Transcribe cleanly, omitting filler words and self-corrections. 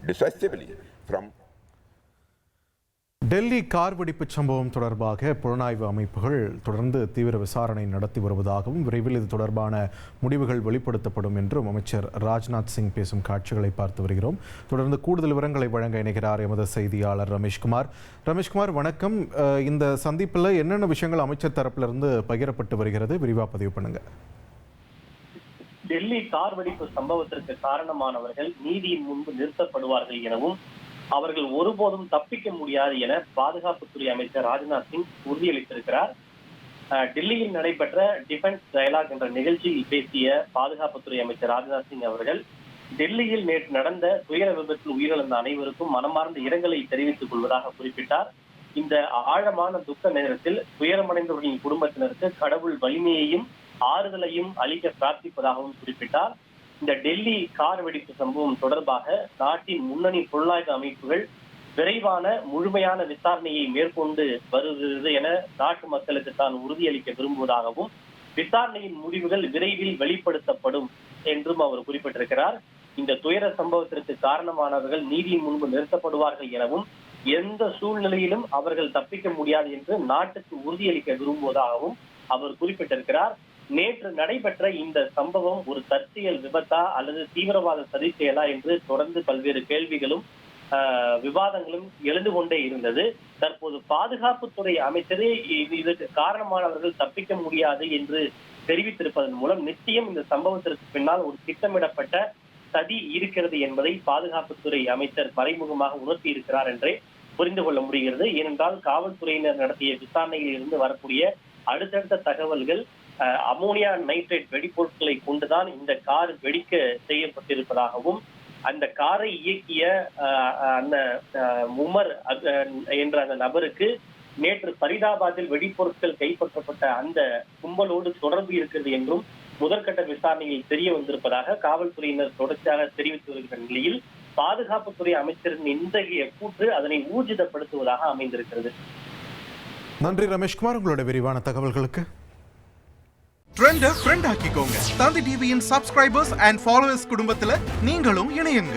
decisively from Delhi car வெடிப்பு சம்பவம் தொடர்பாக புலனாய்வு அமைப்புகள் தொடர்ந்து தீவிர விசாரணை நடத்தி வருவதாகவும் விரைவில் இது தொடர்பான முடிவுகள் வெளிப்படுத்தப்படும் என்றும் அமைச்சர் ராஜ்நாத் சிங் பேசும் காட்சிகளை பார்த்து வருகிறோம். தொடர்ந்து கூடுதல் விவரங்களை வழங்க இணைகிறார் எமது செய்தியாளர் ரமேஷ்குமார். ரமேஷ்குமார், வணக்கம். இந்த சந்திப்பில் என்னென்ன விஷயங்கள் அமைச்சர் தரப்பிலிருந்து பகிரப்பட்டு வருகிறது, விரிவாக பதிவு பண்ணுங்க. டெல்லி கார் வெடிப்பு சம்பவத்திற்கு காரணமானவர்கள் நீதியின் முன்பு நிறுத்தப்படுவார்கள் எனவும் அவர்கள் ஒருபோதும் தப்பிக்க முடியாது என பாதுகாப்புத்துறை அமைச்சர் ராஜ்நாத் சிங் உறுதியளித்திருக்கிறார். டெல்லியில் நடைபெற்ற டிஃபென்ஸ் டயலாக் என்ற நிகழ்ச்சியில் பேசிய பாதுகாப்புத்துறை அமைச்சர் ராஜ்நாத் சிங் அவர்கள் டெல்லியில் நேற்று நடந்த துயர விபத்தில் உயிரிழந்த அனைவருக்கும் மனமார்ந்த இரங்கலை தெரிவித்துக் கொள்வதாக குறிப்பிட்டார். இந்த ஆழமான துக்க நேரத்தில் துயரமடைந்தவர்களின் குடும்பத்தினருக்கு கடவுள் வலிமையையும் ஆறுதலையும் அளிக்க பிரார்த்திப்பதாகவும் குறிப்பிட்டார். இந்த டெல்லி கார் வெடிப்பு சம்பவம் தொடர்பாக நாட்டின் முன்னணி புலனாய்வு அமைப்புகள் விரைவான முழுமையான விசாரணையை மேற்கொண்டு வருகிறது என நாட்டு மக்களுக்கு தான் உறுதியளிக்க விரும்புவதாகவும் விசாரணையின் முடிவுகள் விரைவில் வெளிப்படுத்தப்படும் என்றும் அவர் குறிப்பிட்டிருக்கிறார். இந்த துயர சம்பவத்திற்கு காரணமானவர்கள் நீதியின் முன்பு நிறுத்தப்படுவார்கள் எனவும் எந்த சூழ்நிலையிலும் அவர்கள் தப்பிக்க முடியாது என்று நாட்டுக்கு உறுதியளிக்க விரும்புவதாகவும் அவர் குறிப்பிட்டிருக்கிறார். நேற்று நடைபெற்ற இந்த சம்பவம் ஒரு தற்செயல் விபத்தா அல்லது தீவிரவாத சதி செயலா என்று தொடர்ந்து பல்வேறு கேள்விகளும் விவாதங்களும் எழுந்து கொண்டே இருந்தது. தற்போது பாதுகாப்புத்துறை அமைச்சரே இதற்கு காரணமானவர்கள் தப்பிக்க முடியாது என்று தெரிவித்திருப்பதன் மூலம் நிச்சயம் இந்த சம்பவத்திற்கு பின்னால் ஒரு திட்டமிடப்பட்ட சதி இருக்கிறது என்பதை பாதுகாப்புத்துறை அமைச்சர் மறைமுகமாக உணர்த்தி இருக்கிறார் என்றே புரிந்து கொள்ள முடிகிறது. ஏனென்றால் காவல்துறையினர் நடத்திய விசாரணையில் இருந்து வரக்கூடிய அடுத்தடுத்த தகவல்கள் அமோனியா நைட்ரேட் வெடிப்பொருட்களை கொண்டுதான் இந்த கார் வெடிக்க செய்யப்பட்டிருப்பதாகவும் அந்த காரை இயக்கிய அந்த உமர் என்ற அந்த நபருக்கு நேற்று ஃபரிதாபாத்தில் வெடிப்பொருட்கள் கைப்பற்றப்பட்ட அந்த கும்பலோடு தொடர்பு இருக்கிறது என்றும் முதற்கட்ட விசாரணையில் தெரிய வந்திருப்பதாக காவல்துறையினர் தொடர்ச்சியாக தெரிவித்து வருகிற நிலையில் பாதுகாப்புத்துறை அமைச்சரின் இன்றைய கூற்று அதனை ஊர்ஜிதப்படுத்துவதாக அமைந்திருக்கிறது. நன்றி ரமேஷ்குமார், உங்களோட விரிவான தகவல்களுக்கு. ட்ரெண்டை ஃப்ரெண்ட் ஆக்கிக்கோங்க. தந்தி டிவியின் சப்ஸ்கிரைபர்ஸ் அண்ட் ஃபாலோவர்ஸ் குடும்பத்துல நீங்களும் இணையுங்க.